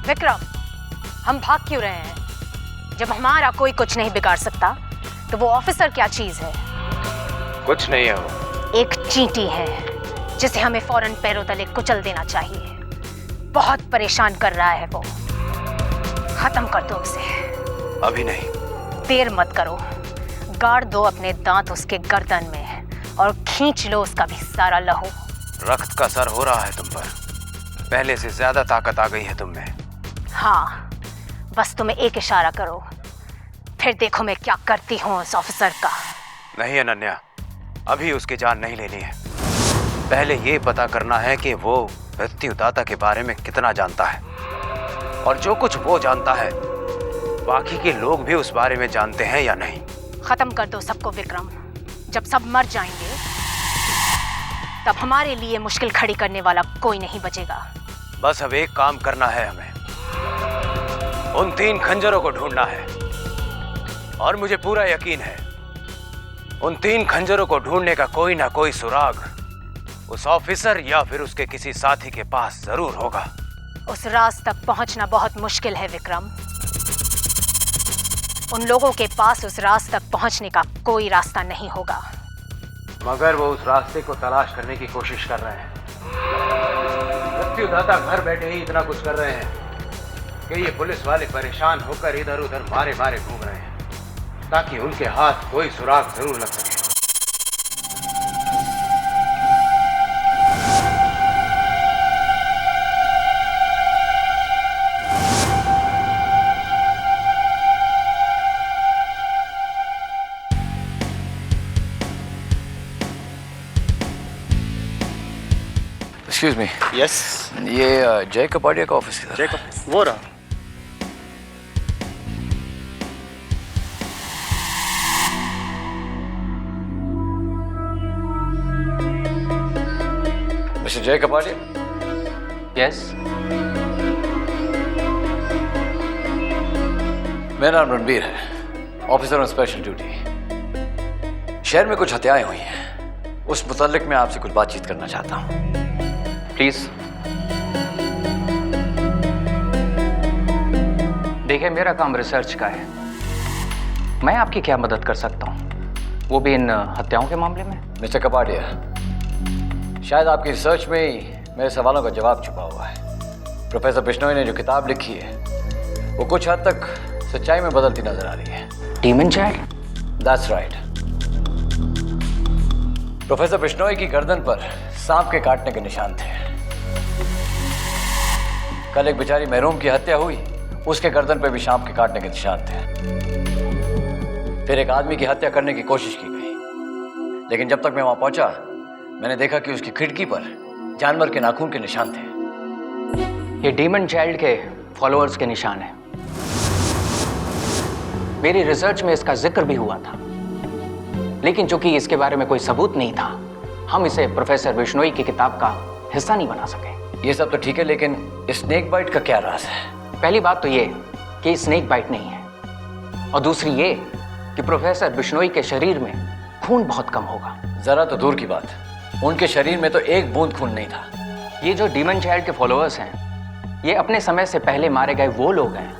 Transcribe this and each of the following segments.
विक्रम, हम भाग क्यों रहे हैं? जब हमारा कोई कुछ नहीं बिगाड़ सकता तो वो ऑफिसर क्या चीज है? कुछ नहीं है वो। एक चींटी है जिसे हमें फौरन पैरों तले कुचल देना चाहिए। बहुत परेशान कर रहा है वो। खत्म कर दो उसे। अभी नहीं। देर मत करो। गाड़ दो अपने दांत उसके गर्दन में और खींच लो उसका भी सारा लहू। रक्त का सर हो रहा है तुम पर। पहले से ज्यादा ताकत आ गई है तुम में। हाँ, बस तुम्हें एक इशारा करो, फिर देखो मैं क्या करती हूँ उस ऑफिसर का। नहीं अनन्या, अभी उसकी जान नहीं लेनी है। पहले ये पता करना है कि वो मृत्युदाता के बारे में कितना जानता है, और जो कुछ वो जानता है बाकी के लोग भी उस बारे में जानते हैं या नहीं। खत्म कर दो सबको विक्रम। जब सब मर जाएंगे तब हमारे लिए मुश्किल खड़ी करने वाला कोई नहीं बचेगा। बस अब एक काम करना है हमें। उन 3 खंजरों को ढूंढना है, और मुझे पूरा यकीन है उन 3 खंजरों को ढूंढने का कोई ना कोई सुराग उस ऑफिसर या फिर उसके किसी साथी के पास जरूर होगा। उस राज तक पहुंचना बहुत मुश्किल है विक्रम। उन लोगों के पास उस राज तक पहुंचने का कोई रास्ता नहीं होगा। मगर वो उस रास्ते को तलाश करने की कोशिश कर रहे हैं। मृत्युदाता घर बैठे ही इतना कुछ कर रहे हैं कि ये पुलिस वाले परेशान होकर इधर उधर मारे मारे घूम रहे हैं, ताकि उनके हाथ कोई सुराग जरूर लग सके। Excuse me. यस। ये जय कपाड़िया का ऑफिस है? जय वो रहा। मिस्टर जय कपाड़िया? यस। मेरा नाम रणबीर है, ऑफिसर ऑन स्पेशल ड्यूटी। शहर में कुछ हत्याएं हुई हैं, उस मुताल्लिक मैं आपसे कुछ बातचीत करना चाहता हूँ। प्लीज। देखिए, मेरा काम रिसर्च का है। मैं आपकी क्या मदद कर सकता हूँ, वो भी इन हत्याओं के मामले में? मिस्टर कपाड़िया, शायद आपकी रिसर्च में ही मेरे सवालों का जवाब छुपा हुआ है। प्रोफेसर बिश्नोई ने जो किताब लिखी है वो कुछ हद तक सच्चाई में बदलती नजर आ रही है। Demon child? That's right. Professor Bishnoi की गर्दन पर सांप के काटने के निशान थे। कल एक बेचारी महरूम की हत्या हुई, उसके गर्दन पर भी सांप के काटने के निशान थे। फिर एक आदमी की हत्या करने की कोशिश की गई, लेकिन जब तक मैं वहां पहुंचा मैंने देखा कि उसकी खिड़की पर जानवर के नाखून के निशान थे। ये डीमन चाइल्ड के फॉलोअर्स के निशान है। मेरी रिसर्च में इसका जिक्र भी हुआ था, लेकिन चूंकि इसके बारे में कोई सबूत नहीं था, हम इसे प्रोफेसर बिश्नोई की किताब का हिस्सा नहीं बना सके। ये सब तो ठीक है, लेकिन स्नेक बाइट का क्या राज है? पहली बात तो ये कि स्नेक बाइट नहीं है, और दूसरी ये कि प्रोफेसर बिश्नोई के शरीर में खून बहुत कम होगा। जरा तो दूर की बात, उनके शरीर में तो एक बूंद खून नहीं था। ये जो डीमन चाइल्ड के फॉलोअर्स हैं, ये अपने समय से पहले मारे गए वो लोग हैं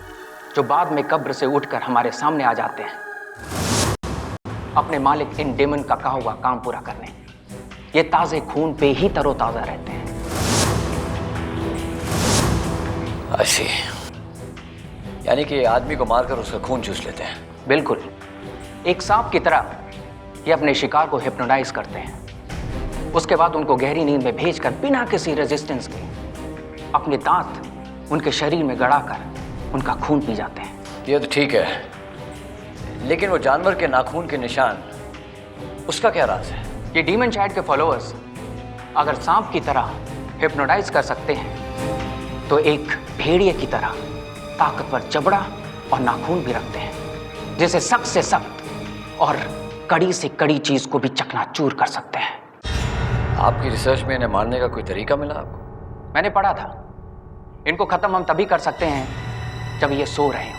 जो बाद में कब्र से उठकर हमारे सामने आ जाते हैं अपने मालिक इन डेमन का कहा हुआ काम पूरा करने। ये ताजे खून पे ही तरोताजा रहते हैं। ऐसी यानी कि आदमी को मारकर उसका खून चूस लेते हैं? बिल्कुल, एक सांप की तरह ये अपने शिकार को हिप्नोटाइज करते हैं। उसके बाद उनको गहरी नींद में भेजकर बिना किसी रेजिस्टेंस के अपने दांत उनके शरीर में गड़ाकर उनका खून पी जाते हैं। ये तो ठीक है, लेकिन वो जानवर के नाखून के निशान, उसका क्या राज है? ये डीमन चाइल्ड के फॉलोअर्स अगर सांप की तरह हिप्नोटाइज कर सकते हैं तो एक भेड़िए की तरह ताकतवर जबड़ा और नाखून भी रखते हैं, जिसे सख्त से सख्त और कड़ी से कड़ी चीज को भी चकनाचूर कर सकते हैं। आपकी रिसर्च में इन्हें मारने का कोई तरीका मिला आपको? मैंने पढ़ा था, इनको खत्म हम तभी कर सकते हैं जब ये सो रहे हो,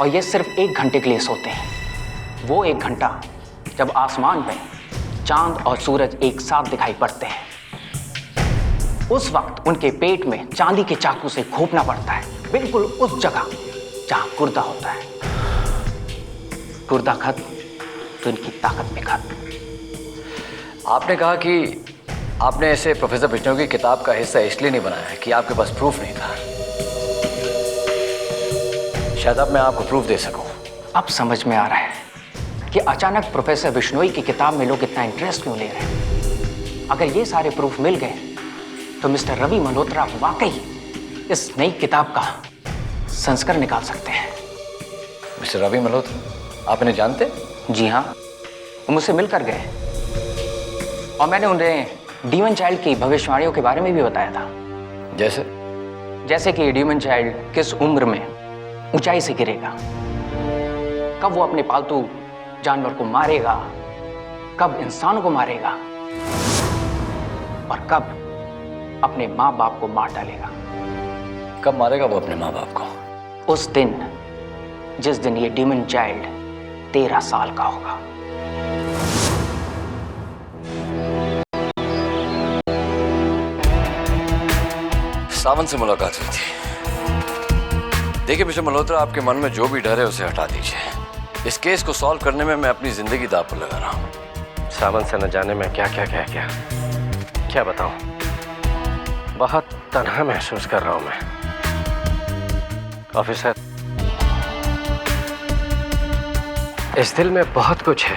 और ये सिर्फ 1 घंटे के लिए सोते हैं। वो 1 घंटा जब आसमान पे चांद और सूरज एक साथ दिखाई पड़ते हैं। उस वक्त उनके पेट में चांदी के चाकू से घोंपना पड़ता है, बिल्कुल उस जगह जहां गुर्दा होता है। गुर्दा खत्म तो इनकी ताकत भी खत्म। आपने कहा कि आपने इसे प्रोफेसर बिश्नोई की किताब का हिस्सा इसलिए नहीं बनाया है कि आपके पास प्रूफ नहीं था। शायद अब मैं आपको प्रूफ दे सकूं। अब समझ में आ रहा है कि अचानक प्रोफेसर बिश्नोई की किताब में लोग इतना इंटरेस्ट क्यों ले रहे हैं। अगर ये सारे प्रूफ मिल गए तो मिस्टर रवि मल्होत्रा वाकई इस नई किताब का संस्करण निकाल सकते हैं। मिस्टर रवि मल्होत्रा आप इन्हें जानते? जी हाँ, वो मुझसे मिलकर गए और मैंने उन्हें डीमन चाइल्ड की भविष्यवाणियों के बारे में भी बताया था। जैसे कि डीमन चाइल्ड किस उम्र में ऊंचाई से गिरेगा, कब वो अपने पालतू जानवर को मारेगा, कब इंसान को मारेगा और कब अपने माँ बाप को मार डालेगा। कब मारेगा वो अपने माँ बाप को? उस दिन जिस दिन ये डीमन चाइल्ड 13 साल का होगा। सावंत से मुलाकात हुई थी। देखिए मिस्टर मल्होत्रा, आपके मन में जो भी डर है उसे हटा दीजिए। इस केस को सॉल्व करने में मैं अपनी जिंदगी दांव पर लगा रहा हूँ। सावंत से न जाने मैं क्या बताऊं। बहुत तन्हा महसूस कर रहा हूं मैं। ऑफिसर, इस दिल में बहुत कुछ है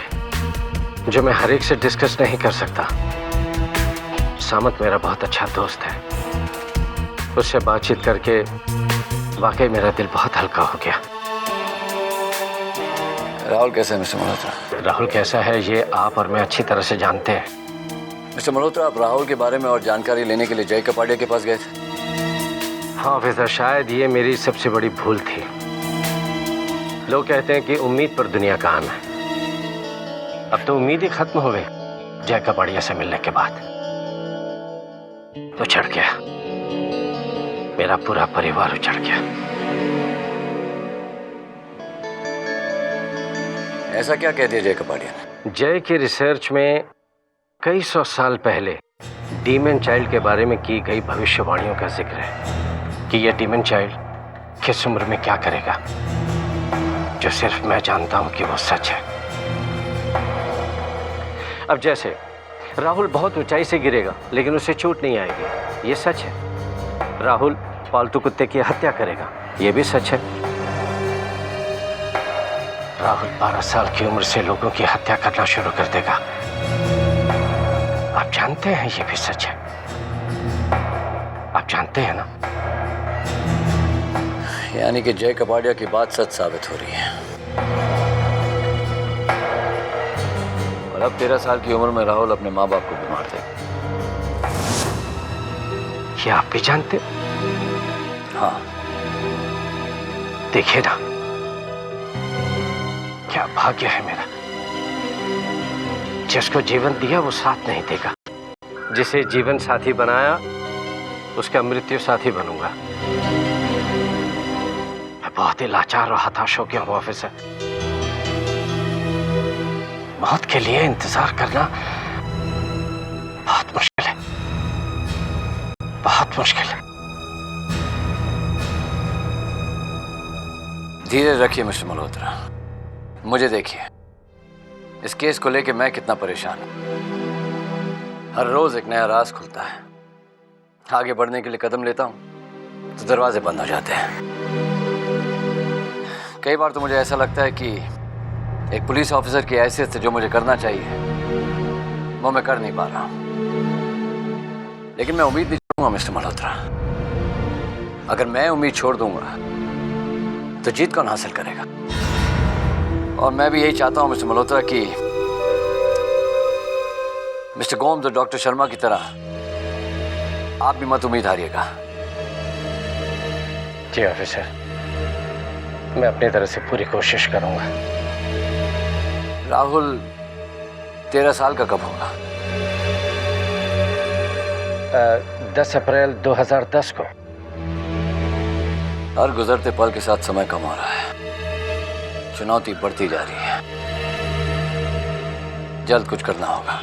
जो मैं हर एक से डिस्कस नहीं कर सकता। सामंत मेरा बहुत अच्छा दोस्त है, उससे बातचीत करके वाकई मेरा दिल बहुत हल्का हो गया। राहुल कैसा है मिस्टर मल्होत्रा? राहुल कैसा है ये आप और मैं अच्छी तरह से जानते हैं। मिस्टर मल्होत्रा, आप राहुल के बारे में और जानकारी लेने के लिए जय कपाड़िया के पास गए थे? हाँ ऑफिसर, शायद ये मेरी सबसे बड़ी भूल थी। लोग कहते हैं कि उम्मीद पर दुनिया कायम है। अब तो उम्मीद ही खत्म हो गई जय कपाड़िया से मिलने के बाद। तो चढ़ गया, मेरा पूरा परिवार उजड़ गया। ऐसा क्या कह दिया जय कपाड़िया ने? जय की रिसर्च में कई 100 साल पहले डीमन चाइल्ड के बारे में की गई भविष्यवाणियों का जिक्र है कि यह डीमन चाइल्ड किस उम्र में क्या करेगा, जो सिर्फ मैं जानता हूं कि वो सच है। अब जैसे राहुल बहुत ऊंचाई से गिरेगा लेकिन उसे चोट नहीं आएगी, ये सच है। राहुल पालतू कुत्ते की हत्या करेगा, ये भी सच है। राहुल 12 साल की उम्र से लोगों की हत्या करना शुरू कर देगा, आप जानते हैं ये भी सच है। आप जानते हैं ना? यानी कि जय कपाड़िया की बात सच साबित हो रही है। और अब 13 साल की उम्र में राहुल अपने माँ बाप को भी मार देगा। ये आप भी जानते? हाँ। देखिए ना, क्या भाग्य है मेरा। जिसको जीवन दिया वो साथ नहीं देगा, जिसे जीवन साथी बनाया उसका मृत्यु साथी बनूंगा। मैं बहुत ही लाचार और हताश हो गया हूं ऑफिसर। मौत के लिए इंतजार करना बहुत मुश्किल है, बहुत मुश्किल है। धीरे रखिए मिस्टर मल्होत्रा, मुझे देखिए, इस केस को लेके मैं कितना परेशान हूं। हर रोज एक नया राज खुलता है। आगे बढ़ने के लिए कदम लेता हूं तो दरवाजे बंद हो जाते हैं। कई बार तो मुझे ऐसा लगता है कि एक पुलिस ऑफिसर की हैसियत से जो मुझे करना चाहिए वो मैं कर नहीं पा रहा हूं। लेकिन मैं उम्मीद नहीं छोड़ूंगा मिस्टर मल्होत्रा। अगर मैं उम्मीद छोड़ दूंगा तो जीत कौन हासिल करेगा? और मैं भी यही चाहता हूं मिस्टर मल्होत्रा कि मिस्टर गोम्स और डॉक्टर शर्मा की तरह आप भी मत उम्मीद हारिएगा। जी ऑफिसर, मैं अपनी तरफ से पूरी कोशिश करूंगा। राहुल 13 साल का कब होगा? 10 अप्रैल 2010 को। हर गुजरते पल के साथ समय कम हो रहा है, चुनौती बढ़ती जा रही है। जल्द कुछ करना होगा।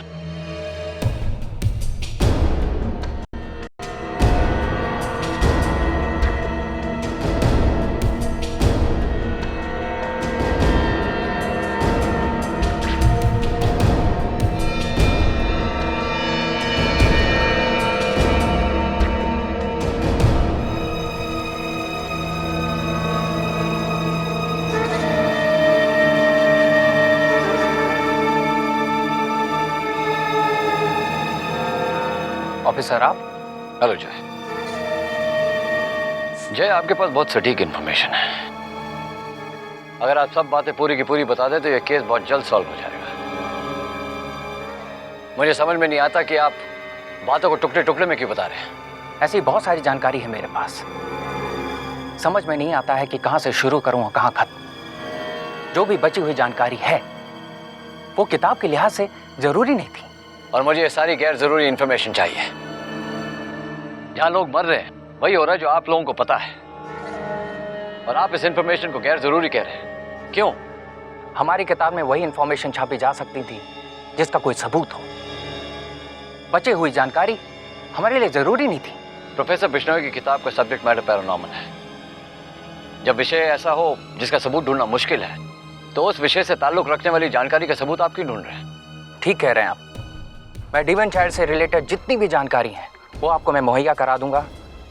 ऑफिसर आप? हेलो जय। जय, आपके पास बहुत सटीक इन्फॉर्मेशन है। अगर आप सब बातें पूरी की पूरी बता दें तो यह केस बहुत जल्द सॉल्व हो जाएगा। मुझे समझ में नहीं आता कि आप बातों को टुकड़े टुकड़े में क्यों बता रहे हैं। ऐसी बहुत सारी जानकारी है मेरे पास, समझ में नहीं आता है कि कहां से शुरू करूं और कहां खत्म। जो भी बची हुई जानकारी है वो किताब के लिहाज से जरूरी नहीं थी, और मुझे ये सारी गैर जरूरी इंफॉर्मेशन चाहिए। जहां लोग मर रहे हैं वही हो रहा है जो आप लोगों को पता है, और आप इस इंफॉर्मेशन को गैर जरूरी कह रहे हैं। क्यों? हमारी किताब में वही इंफॉर्मेशन छापी जा सकती थी जिसका कोई सबूत हो। बची हुई जानकारी हमारे लिए जरूरी नहीं थी। प्रोफेसर बिश्नोई की किताब का सब्जेक्ट मैटर पैरानॉर्मल है। जब विषय ऐसा हो जिसका सबूत ढूंढना मुश्किल है, तो उस विषय से ताल्लुक रखने वाली जानकारी का सबूत आप क्यों ढूंढ रहे हैं? ठीक कह रहे हैं आप। मैं डिवेनशायर से रिलेटेड जितनी भी जानकारी है वो आपको मैं मुहैया करा दूंगा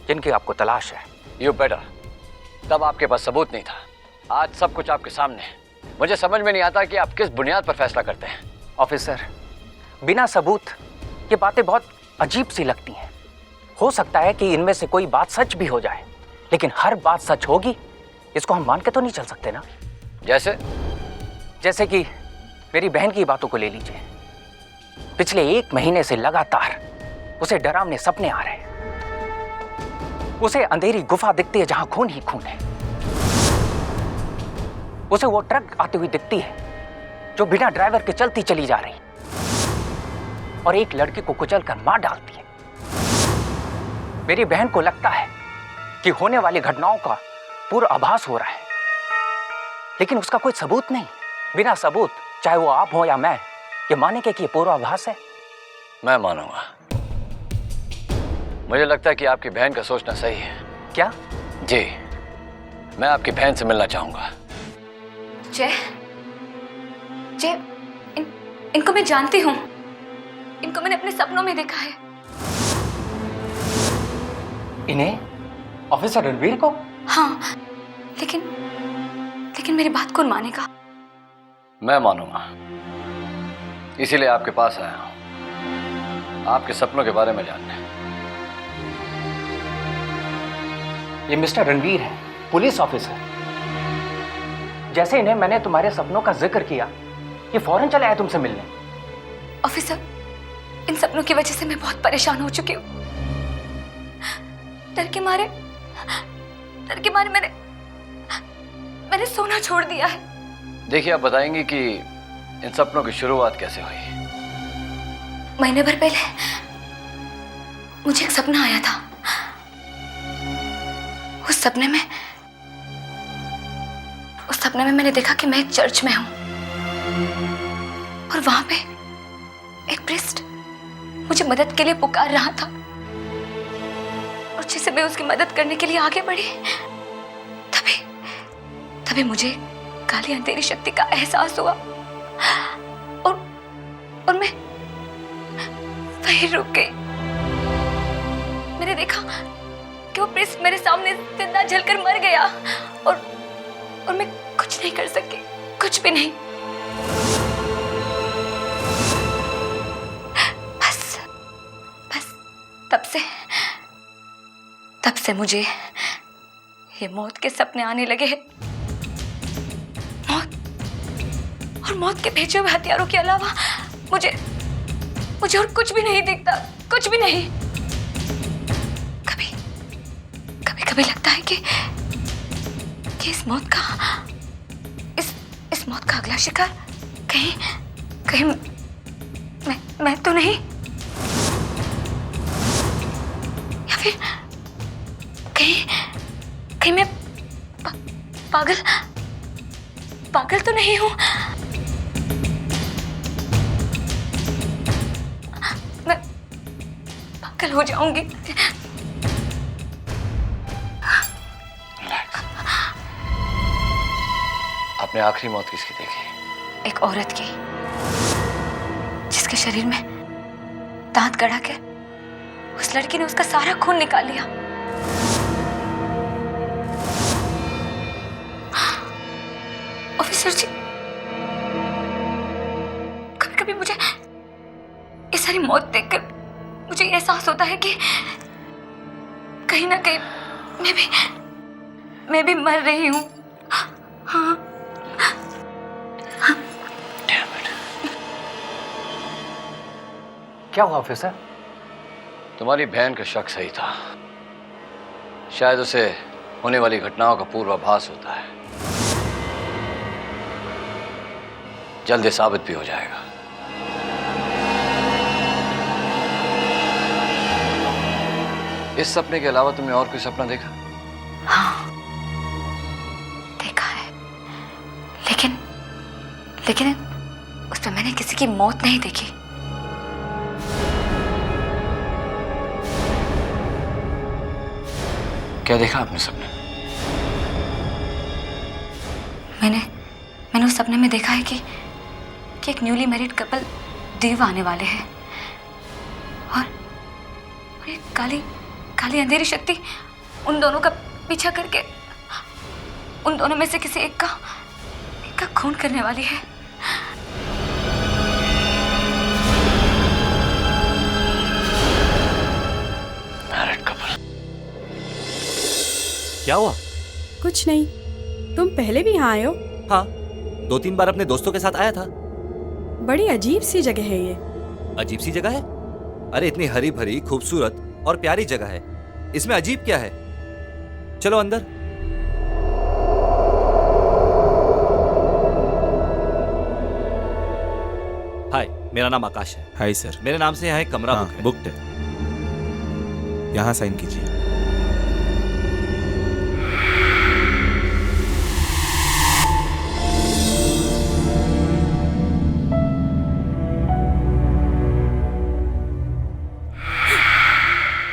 जिनकी आपको तलाश है। You better. तब आपके पास सबूत नहीं था, आज सब कुछ आपके सामने है। मुझे समझ में नहीं आता कि आप किस बुनियाद पर फैसला करते हैं। ऑफिसर, बिना सबूत ये बातें बहुत अजीब सी लगती हैं। हो सकता है कि इनमें से कोई बात सच भी हो जाए, लेकिन हर बात सच होगी इसको हम मान के तो नहीं चल सकते ना। जैसे कि मेरी बहन की बातों को ले लीजिए। पिछले 1 महीने से लगातार उसे डरावने सपने आ रहे हैं। उसे अंधेरी गुफा दिखती है जहां खून ही खून है। उसे वो ट्रक आती हुई दिखती है जो बिना ड्राइवर के चलती चली जा रही, और एक लड़की को कुचलकर मार डालती है। मेरी बहन को लगता है कि होने वाली घटनाओं का पूरा आभास हो रहा है, लेकिन उसका कोई सबूत नहीं। बिना सबूत, चाहे वो आप हो या मैं, ये मानेंगे कि ये पूर्वाभास है। मैं मानूंगा। मुझे लगता है कि आपकी बहन का सोचना सही है। क्या? जी, मैं आपकी बहन से मिलना चाहूंगा। जय, जय, इनको मैं जानती हूँ। इनको मैंने अपने सपनों में देखा है। इन्हें? ऑफिसर रणवीर को? हाँ, लेकिन मेरी बात कौन मानेगा? मैं मानूंगा, इसीलिए आपके पास आया हूं, आपके सपनों के बारे में जानने। ये मिस्टर रणवीर है, पुलिस ऑफिसर। जैसे इन्हें मैंने तुम्हारे सपनों का जिक्र किया, ये फौरन चले आए तुमसे मिलने। ऑफिसर, इन सपनों की वजह से मैं बहुत परेशान हो चुकी हूँ। डर के मारे मैंने सोना छोड़ दिया है। देखिए, आप बताएंगी कि इन सपनों की शुरुआत कैसे हुई? महीने भर पहले मुझे एक सपना आया था। उस सपने में मैंने देखा कि मैं एक चर्च में हूं, और वहां पे एक प्रीस्ट मुझे मदद के लिए पुकार रहा था। और जैसे मैं उसकी मदद करने के लिए आगे बढ़ी, तभी मुझे काली अंधेरी शक्ति का एहसास हुआ, और मैं वहीं रुक गई। मैंने देखा कि वो प्रीस्ट मेरे सामने जिंदा जलकर मर गया, और मैं कुछ नहीं कर सकी, कुछ भी नहीं। बस तब से मुझे ये मौत के सपने आने लगे हैं। मौत के भेजे हुए हथियारों के अलावा मुझे और कुछ भी नहीं दिखता, कुछ भी नहीं। कभी लगता है कि इस मौत का अगला शिकार कहीं मैं तो नहीं, या फिर कहीं मैं पागल तो नहीं हूं। मैं पागल हो जाऊंगी। आपने आखिरी मौत किसकी देखी? एक औरत की, जिसके शरीर में दांत गड़ा के उस लड़की ने उसका सारा खून निकाल लिया। ऑफिसर जी, कभी कभी मुझे ये सारी मौत देखकर मुझे एहसास होता है कि कहीं ना कहीं मैं भी मर रही हूँ। हाँ। क्या हुआ ऑफिसर? तुम्हारी बहन का शक सही था। शायद उसे होने वाली घटनाओं का पूर्वाभास होता है। जल्द साबित भी हो जाएगा। इस सपने के अलावा तुमने और कोई सपना देखा? हाँ, देखा है, लेकिन उसमें मैंने किसी की मौत नहीं देखी। क्या देखा आपने सपने? मैंने उस सपने में देखा है कि एक न्यूली मैरिड कपल दीव आने वाले हैं और एक काली अंधेरी शक्ति उन दोनों का पीछा करके उन दोनों में से किसी एक का खून करने वाली है। Married couple. क्या हुआ? कुछ नहीं। तुम पहले भी यहाँ आए हो? हाँ, 2-3 बार अपने दोस्तों के साथ आया था। बड़ी अजीब सी जगह है ये। अजीब सी जगह है? अरे इतनी हरी भरी खूबसूरत और प्यारी जगह है, इसमें अजीब क्या है? चलो अंदर। हाय, मेरा नाम आकाश है। Hi sir. मेरे नाम से यहाँ एक कमरा बुक है। बुकड है। यहाँ साइन कीजिए।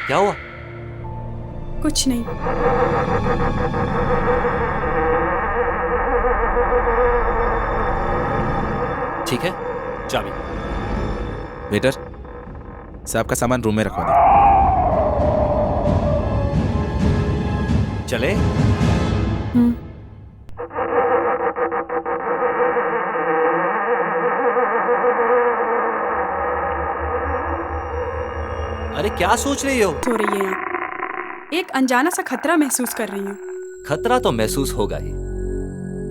क्या हुआ? कुछ नहीं। ठीक है, चाबी। वेटर, साहब का सामान रूम में रखवा दो। चले? अरे क्या सोच रही हो? सो रही है यहाँ। एक अनजाना सा खतरा महसूस कर रही हूँ। खतरा तो महसूस होगा ही,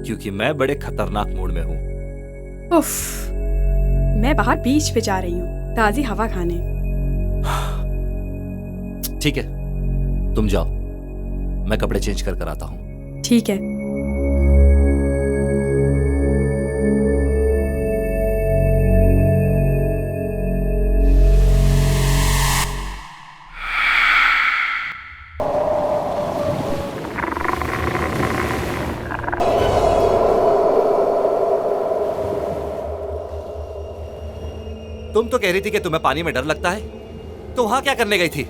क्योंकि मैं बड़े खतरनाक मूड में हूँ। उफ, मैं बाहर बीच पे जा रही हूँ ताजी हवा खाने। ठीक है, तुम जाओ, मैं कपड़े चेंज कर आता हूँ। ठीक है। तुम तो कह रही थी कि तुम्हें पानी में डर लगता है, तो वहां क्या करने गई थी?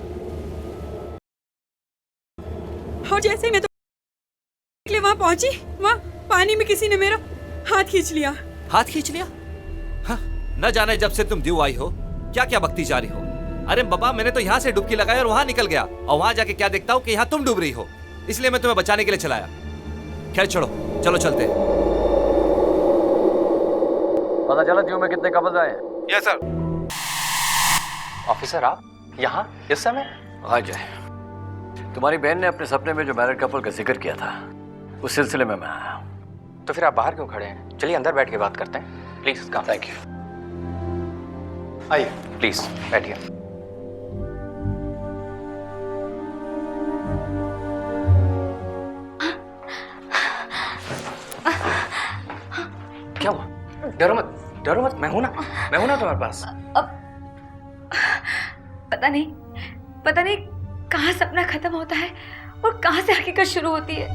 और जैसे ही मैं तो वहां पहुंची, वहां पानी में किसी ने मेरा हाथ खींच लिया। हाथ खींच लिया? हाँ, न जाने जब से तुम दीव आई हो क्या क्या बकती जा रही हो। अरे बाबा, मैंने तो यहाँ से डुबकी लगाई और वहां निकल गया, और वहां जाके क्या देखता हूँ कि यहाँ तुम डूब रही हो, इसलिए मैं तुम्हें बचाने के लिए चलाया। खैर छोड़ो, चलो चलते। पता चला दीव में कितने कपल्स आए? Yes sir. ऑफिसर, आप यहाँ इस समय? आ जाए। तुम्हारी बहन ने अपने सपने में जो मैरिड कपल का जिक्र किया था, उस सिलसिले में मैं आया। तो फिर आप बाहर क्यों खड़े हैं? चलिए अंदर बैठ के बात करते हैं। Please come. Thank you. आइए प्लीज बैठिए। क्या हुआ? डरो मत, मैं हूं ना तुम्हारे पास। पता नहीं कहाँ सपना खत्म होता है और कहाँ से हकीकत शुरू होती है।